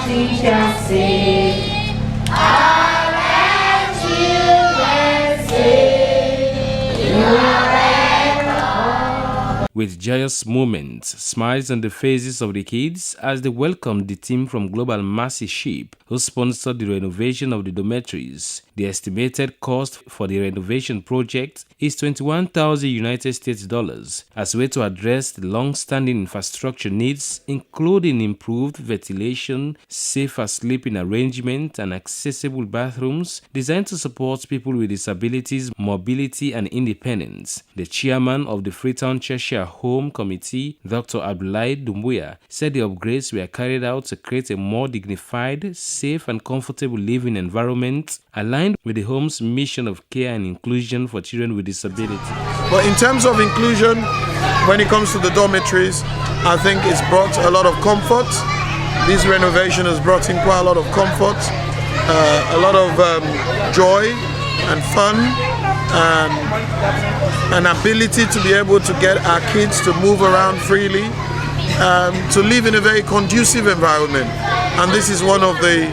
teacher say, all the children say, you are welcome. With joyous moments, smiles on the faces of the kids as they welcomed the team from Global Mercy Ship, who sponsored the renovation of the dormitories. The estimated cost for the renovation project is $21,000 as a way to address the long-standing infrastructure needs, including improved ventilation, safer sleeping arrangement, and accessible bathrooms designed to support people with disabilities, mobility, and independence. The chairman of the Freetown Cheshire Home Committee, Dr. Abdullahi Dumbuya, said the upgrades were carried out to create a more dignified, safe, and comfortable living environment aligned with the home's mission of care and inclusion for children with disabilities. But in terms of inclusion, when it comes to the dormitories, I think it's brought a lot of comfort. This renovation has brought in quite a lot of comfort, a lot of joy and fun, and an ability to be able to get our kids to move around freely, to live in a very conducive environment. And this is one of the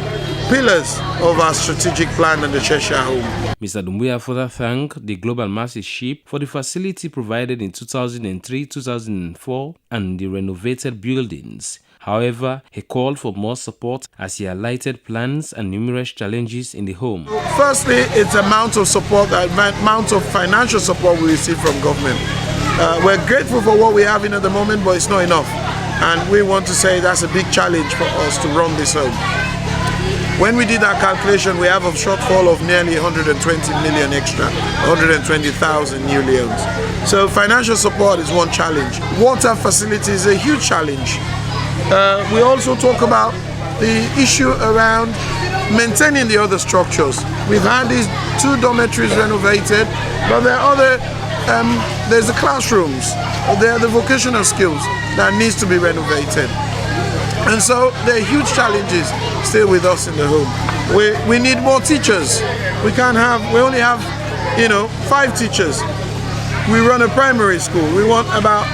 pillars of our strategic plan in the Cheshire Home. Mr. Dumbuya further thanked the Global Mercy Ship for the facility provided in 2003-2004 and the renovated buildings. However, he called for more support as he highlighted plans and numerous challenges in the home. Firstly, it's the amount of support, the amount of financial support we receive from government. We're grateful for what we have in at the moment, but it's not enough. And we want to say that's a big challenge for us to run this home. When we did our calculation, we have a shortfall of nearly 120 million extra, 120,000 new leons. So financial support is one challenge. Water facility is a huge challenge. We also talk about the issue around maintaining the other structures. We've had these 2 dormitories renovated, but there are other, there's the classrooms, there are the vocational skills that needs to be renovated. And so there are huge challenges still with us in the home. We need more teachers. We only have, 5 teachers. We run a primary school. We want about,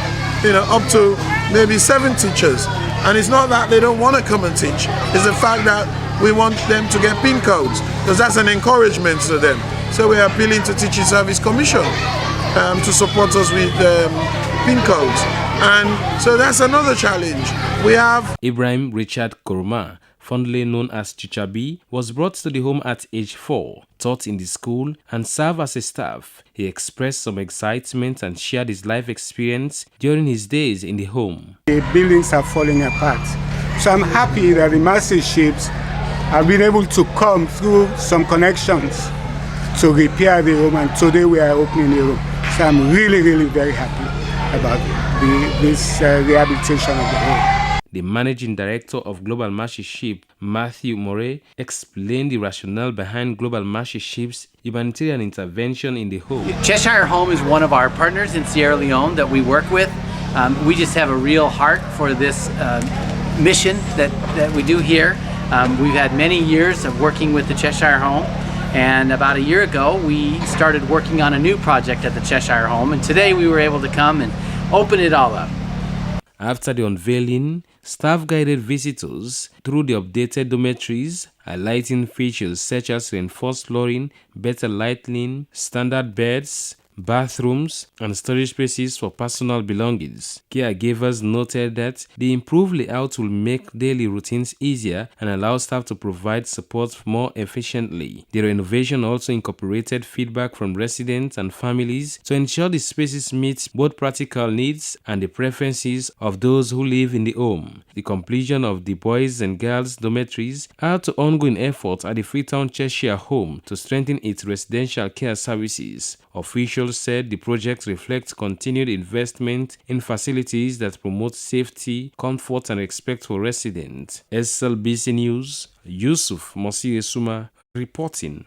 up to maybe 7 teachers. And it's not that they don't want to come and teach. It's the fact that we want them to get PIN codes, because that's an encouragement to them. So we are appealing to Teaching Service Commission to support us with PIN codes. And so that's another challenge. We have Ibrahim Richard Koroma, fondly known as Chichabi, was brought to the home at age 4, taught in the school, and served as a staff. He expressed some excitement and shared his life experience during his days in the home. The buildings are falling apart. So I'm happy that the Mercy Ships have been able to come through some connections to repair the home, and today we are opening the home. So I'm really, really very happy about this rehabilitation of the home. The managing director of Global Mercy Ship, Matthew Moray, explained the rationale behind Global Mercy Ship's humanitarian intervention in the home. Cheshire Home is one of our partners in Sierra Leone that we work with. We just have a real heart for this mission that we do here. We've had many years of working with the Cheshire Home, and about a year ago we started working on a new project at the Cheshire Home, and today we were able to come and open it all up. After the unveiling, staff guided visitors through the updated dormitories, highlighting features such as reinforced flooring, better lighting, standard beds, bathrooms, and storage spaces for personal belongings. Caregivers noted that the improved layout will make daily routines easier and allow staff to provide support more efficiently. The renovation also incorporated feedback from residents and families to ensure the spaces meet both practical needs and the preferences of those who live in the home. The completion of the boys and girls dormitories add to ongoing efforts at the Freetown Cheshire Home to strengthen its residential care services. Officials said the project reflects continued investment in facilities that promote safety, comfort, and respect for residents. SLBC News, Yusuf Mosire Suma reporting.